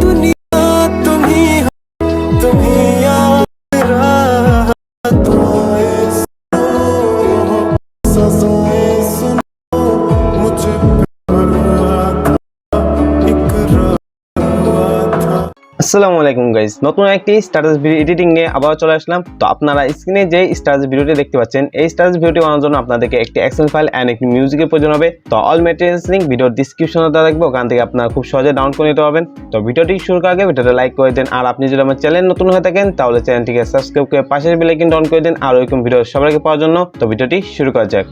दुनिया तुम ही याद আসসালামু আলাইকুম গাইস, নতুন একটি স্ট্যাটাস ভিডিও এডিটিং নিয়ে আবার চলে আসলাম। তো আপনারা স্ক্রিনে যে স্ট্যাটাস ভিডিওটি দেখতে পাচ্ছেন, এই স্ট্যাটাস ভিডিওটি বানানোর জন্য আপনাদেরকে একটি এক্সেল ফাইল এন্ড একটি মিউজিকের প্রয়োজন হবে। তো অল ম্যাটেরিয়ালস লিংক ভিডিওর ডেসক্রিপশনে দেওয়া থাকবে, ওখান থেকে আপনারা খুব সহজে ডাউনলোড করে নিতে পারবেন। তো ভিডিওটি শুরু করার আগে ভিডিওটা লাইক করে দেন, আর আপনি যদি আমার চ্যানেল নতুন হয়ে থাকেন তাহলে চ্যানেলটিকে সাবস্ক্রাইব করে পাশের বেল আইকনটি অন করে দেন আর এরকম ভিডিও সবার আগে পাওয়ার জন্য। তো ভিডিওটি শুরু করা যাক।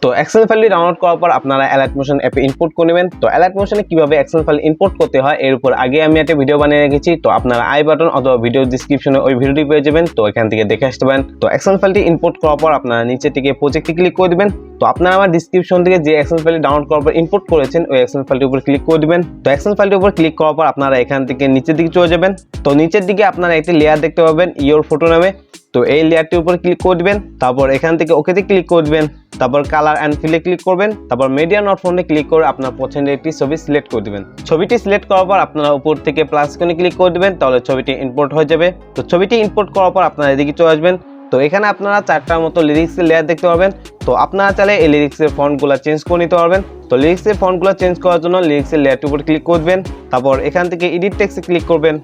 তো এক্সেল ফাইলটি ডাউনলোড করার পর আপনারা অ্যালাইট মোশন অ্যাপে ইম্পোর্ট করে নেবেন। তো অ্যালাইট মোশনে কিভাবে এক্সেল ফাইল ইম্পোর্ট করতে হয় এর উপর আগে আমি একটা ভিডিও বানিয়ে রেখেছি। তো আপনারা আই বাটন অথবা ভিডিও ডেসক্রিপশনে ওই ভিডিওটি পেয়ে যাবেন, তো এখান থেকে দেখে আসতে পারেন। তো এক্সেল ফাইলটি ইম্পোর্ট করার পর আপনারা নিচে থেকে প্রজেক্টে ক্লিক করে দিবেন। তো আপনারা আমার ডেসক্রিপশন থেকে যে এক্সেল ফাইলটি ডাউনলোড করার পর ইম্পোর্ট করেছেন ওই এক্সেল ফাইলটির উপর ক্লিক করে দিবেন। তো এক্সেল ফাইলটির উপর ক্লিক করার পর আপনারা এখান থেকে নিচের দিকে চলে যাবেন। তো নিচের দিকে আপনারা একটি লেয়ার দেখতে পাবেন ইওর ফটো নামে। তো এই লেয়ারটির উপর ক্লিক করে দিবেন, তারপর এখান থেকে ওকেতে ক্লিক করে দিবেন, তারপর কালার অ্যান্ড ফিলে ক্লিক করবেন, তারপর মিডিয়া নট ফন্টে ক্লিক করে আপনার পছন্দের একটি ছবি সিলেক্ট করে দিবেন। ছবিটি সিলেক্ট করার পর আপনারা উপর থেকে প্লাস আইকনে ক্লিক করে দিবেন, তাহলে ছবিটি ইম্পোর্ট হয়ে যাবে। তো ছবিটি ইম্পোর্ট করার পর আপনারা এদিকে চলে আসবেন। তো এখানে আপনারা চারটার মতো লিরিক্সের লেয়ার দেখতে পাবেন। তো আপনারা চাইলে এই লিরিক্সের ফন্টগুলো চেঞ্জ করে নিতে পারবেন। তো লিরিক্সের ফন্টগুলো চেঞ্জ করার জন্য লিরিক্সের লেয়ারটির উপর ক্লিক করবেন, তারপর এখান থেকে এডিট টেক্সটে ক্লিক করবেন,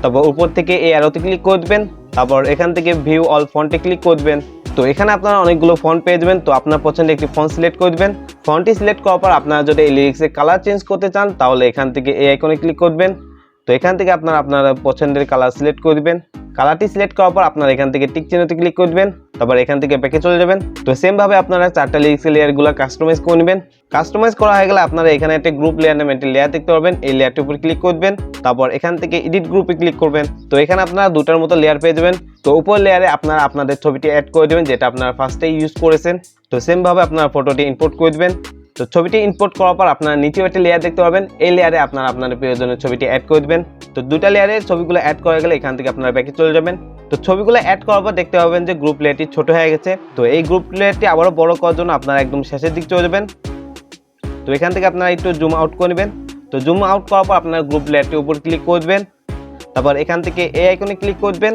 তারপর উপর থেকে এই অ্যারোতে ক্লিক করে দিবেন, তারপর এখান থেকে ভিউ অল ফন্টে ক্লিক করবেন। তো এখানে আপনারা অনেকগুলো ফন্ট পেয়ে যাবেন। তো আপনার পছন্দের একটি ফন্ট সিলেক্ট করে দিবেন। ফন্টটি সিলেক্ট করার পর আপনারা যদি এই লিরিক্সের কালার চেঞ্জ করতে চান তাহলে এখান থেকে এই আইকনে ক্লিক করবেন। তো এখান থেকে আপনারা আপনার পছন্দের কালার সিলেক্ট করে দিবেন। কালারটি সিলেক্ট করার পর আপনারা এখান থেকে টিক চিহ্নতে ক্লিক করে দিবেন, তারপর এখান থেকে ব্যাকে চলে যাবেন। তো সেম ভাবে আপনারা চারটা লিরিক্সের লেয়ারগুলো কাস্টমাইজ করে নেবেন। কাস্টমাইজ করা হয়ে গেলে আপনারা এখানে একটা গ্রুপ লেয়ার নামে একটা লেয়ার দেখতে পাবেন, এই লেয়ারটির উপর ক্লিক করবেন, তারপর এখান থেকে এডিট গ্রুপে ক্লিক করবেন। তো এখানে আপনারা দুটার মতো লেয়ার পেয়ে যাবেন। তো উপর লেয়ারে আপনারা আপনাদের ছবিটি অ্যাড করে দেবেন যেটা আপনারা ফার্স্টেই ইউজ করেছেন। তো সেম ভাবে আপনারা ফটোটি ইম্পোর্ট করে দিবেন। তো ছবিটি ইম্পোর্ট করার পর আপনারা নিচেও একটা লেয়ার দেখতে পাবেন, এই লেয়ারে আপনারা আপনাদের প্রয়োজনীয় ছবিটি অ্যাড করে দিবেন। তো দুটা লেয়ারে ছবিগুলো অ্যাড করা গেলে এখান থেকে আপনারা ব্যাকে চলে যাবেন। তো ছবিগুলো অ্যাড করার পর দেখতে পাবেন যে গ্রুপ লেয়ারটি ছোট হয়ে গেছে। তো এই গ্রুপ লেয়ারটি আবারও বড় করার জন্য আপনারা একদম শেষের দিকে চলে যাবেন। তো এখান থেকে আপনারা একটু জুম আউট করে নেবেন। তো জুম আউট করার পর আপনারা গ্রুপ লেয়ারটির উপর ক্লিক করবেন, তারপর এখান থেকে এই আইকনে ক্লিক করবেন,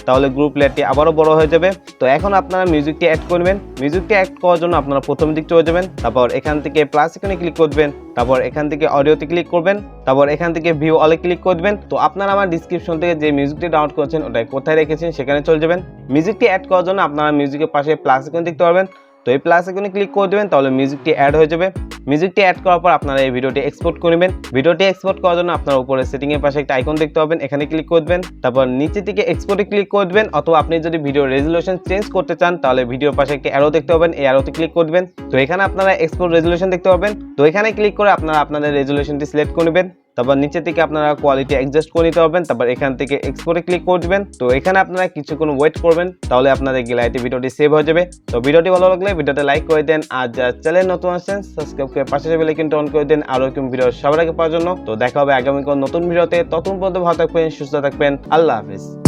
তাহলে গ্রুপ লেয়ারটি আবারও বড় হয়ে যাবে। তো এখন আপনারা মিউজিকটি অ্যাড করবেন। মিউজিকটি অ্যাড করার জন্য আপনারা প্রথম দিক চলে যাবেন, তারপর এখান থেকে প্লাস আইকনে ক্লিক করবেন, তারপর এখান থেকে অডিওতে ক্লিক করবেন, তারপর এখান থেকে ভিউ অলে ক্লিক করবেন। তো আপনারা আমার ডেসক্রিপশন থেকে যে মিউজিকটি ডাউনলোড করেছেন ওটা কোথায় রেখেছেন সেখানে চলে যাবেন। মিউজিকটি অ্যাড করার জন্য আপনারা মিউজিকের পাশে প্লাস আইকন দেখতে পারবেন। তো এই প্লাস আইকনে ক্লিক করে দেবেন, তাহলে মিউজিকটি অ্যাড হয়ে যাবে। মিউজিকটি অ্যাড করার পর আপনারা এই ভিডিওটি এক্সপোর্ট করে নেবেন। ভিডিওটি এক্সপোর্ট করার জন্য আপনারা উপরে সেটিং এর পাশে একটা আইকন দেখতে পাবেন, এখানে ক্লিক করবেন, তারপর নিচে থেকে এক্সপোর্টে ক্লিক করবেন, অথবা আপনি যদি ভিডিও রেজুলেশন চেঞ্জ করতে চান তাহলে ভিডিওর পাশে একটা অ্যারো দেখতে পাবেন, এই অ্যারোতে ক্লিক করবেন। তো এখানে আপনারা এক্সপোর্ট রেজুলেশন দেখতে পাবেন। তো এখানে ক্লিক করে আপনারা আপনাদের রেজুলেশনটি সিলেক্ট করে নেবেন, তারপর নিচে থেকে আপনারা কোয়ালিটি অ্যাডজাস্ট করে নিতে পারবেন, তারপর এখান থেকে এক্সপোর্টে ক্লিক করে দিবেন। তো এখানে আপনারা কিছুক্ষণ ওয়েট করবেন, তাহলে আপনাদের গ্যালারিতে ভিডিওটি সেভ হয়ে যাবে। তো ভিডিওটি ভালো লাগলে ভিডিওতে লাইক করে দেন, আর যারা চ্যানেল নতুন আসছেন সাবস্ক্রাইব করে পাশে বেল আইকনটি অন করে দেন আর এরকম ভিডিও সবার আগে পাওয়ার জন্য। তো দেখা হবে আগামী কোন নতুন ভিডিওতে, ততক্ষণ পর্যন্ত ভালো থাকবেন, সুস্থ থাকবেন, আল্লাহ হাফেজ।